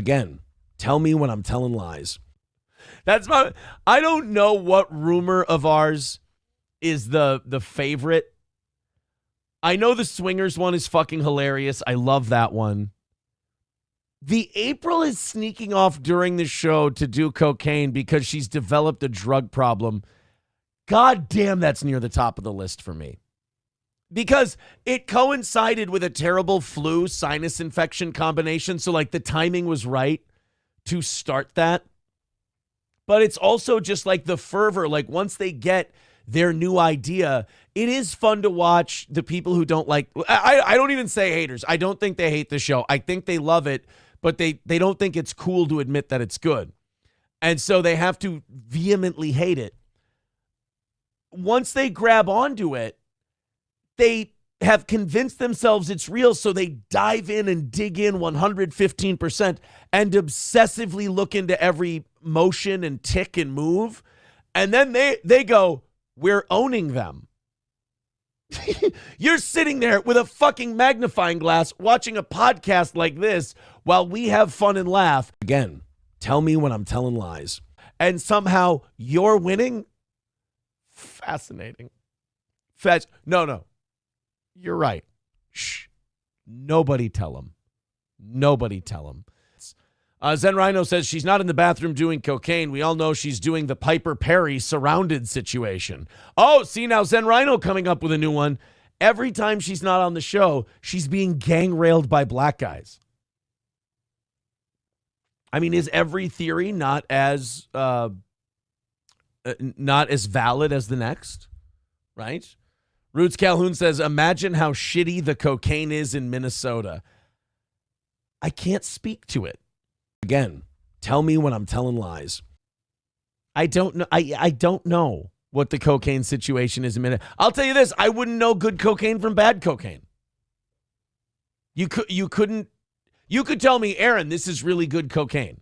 Again, tell me when I'm telling lies. I don't know what rumor of ours is the favorite. I know the swingers one is fucking hilarious. I love that one. The April is sneaking off during the show to do cocaine because she's developed a drug problem. God damn, that's near the top of the list for me. Because it coincided with a terrible flu sinus infection combination. So like the timing was right to start that. But it's also just like the fervor. Like once they get their new idea, it is fun to watch the people who don't like. I don't even say haters. I don't think they hate the show. I think they love it, but they don't think it's cool to admit that it's good. And so they have to vehemently hate it. Once they grab onto it, they have convinced themselves it's real, so they dive in and dig in 115% and obsessively look into every motion and tick and move. And then they go, we're owning them. You're sitting there with a fucking magnifying glass watching a podcast like this while we have fun and laugh. Again, tell me when I'm telling lies. And somehow you're winning? Fascinating. No. You're right. Shh. Nobody tell him. Nobody tell him. Zen Rhino says she's not in the bathroom doing cocaine. We all know she's doing the Piper Perry surrounded situation. Oh, see now Zen Rhino coming up with a new one. Every time she's not on the show, she's being gang railed by black guys. I mean, is every theory not as valid as the next? Right? Roots Calhoun says, imagine how shitty the cocaine is in Minnesota. I can't speak to it. Again, tell me when I'm telling lies. I don't know. I don't know what the cocaine situation is in Minnesota. I'll tell you this. I wouldn't know good cocaine from bad cocaine. You could tell me, Aaron, this is really good cocaine.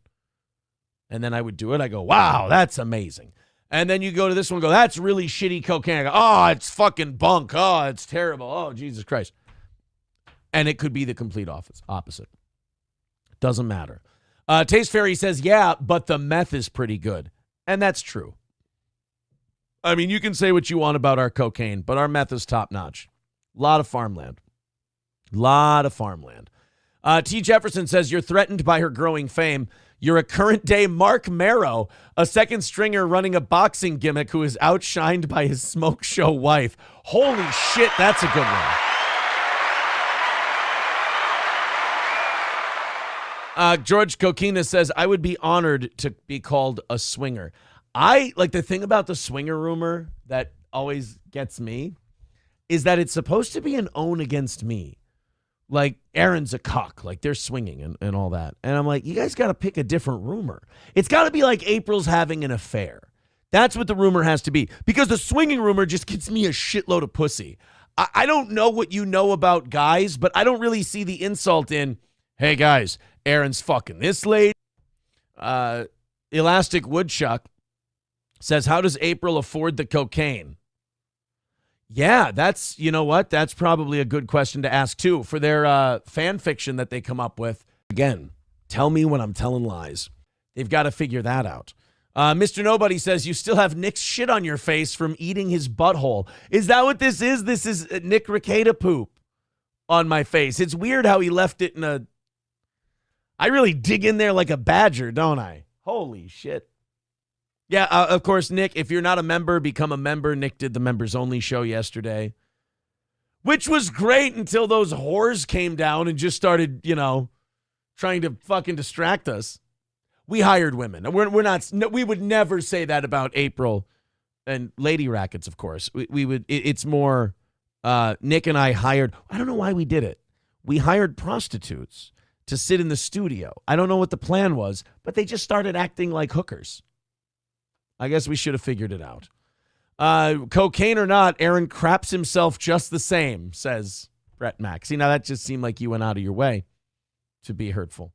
And then I would do it. I go, wow, that's amazing. And then you go to this one and go, that's really shitty cocaine. I go, oh, it's fucking bunk. Oh, it's terrible. Oh, Jesus Christ. And it could be the complete opposite. Doesn't matter. Taste Fairy says, yeah, but the meth is pretty good. And that's true. I mean, you can say what you want about our cocaine, but our meth is top notch. A lot of farmland. T. Jefferson says, you're threatened by her growing fame. You're a current day Mark Marrow, a second stringer running a boxing gimmick who is outshined by his smoke show wife. Holy shit, that's a good one. George Coquina says, I would be honored to be called a swinger. I like the thing about the swinger rumor that always gets me is that it's supposed to be an own against me. Like Aaron's a cuck, like they're swinging and all that. And I'm like, you guys got to pick a different rumor. It's got to be like April's having an affair. That's what the rumor has to be, because the swinging rumor just gets me a shitload of pussy. I don't know what you know about guys, but I don't really see the insult in, hey guys, Aaron's fucking this lady. Elastic Woodchuck says, how does April afford the cocaine? Yeah, that's, you know what? That's probably a good question to ask too for their fan fiction that they come up with. Again, tell me when I'm telling lies. They've got to figure that out. Mr. Nobody says, you still have Nick's shit on your face from eating his butthole. Is that what this is? This is Nick Rekieta poop on my face. It's weird how he left it in a... I really dig in there like a badger, don't I? Holy shit. Yeah, of course, Nick, if you're not a member, become a member. Nick did the members only show yesterday, which was great until those whores came down and just started, trying to fucking distract us. We hired women. We're not, we would never say that about April and Lady Rackets, of course. We would, it's more, Nick and I hired, I don't know why we did it. We hired prostitutes to sit in the studio. I don't know what the plan was, but they just started acting like hookers. I guess we should have figured it out. Cocaine or not, Aaron craps himself just the same, says Brett Mack. See, now that just seemed like you went out of your way to be hurtful.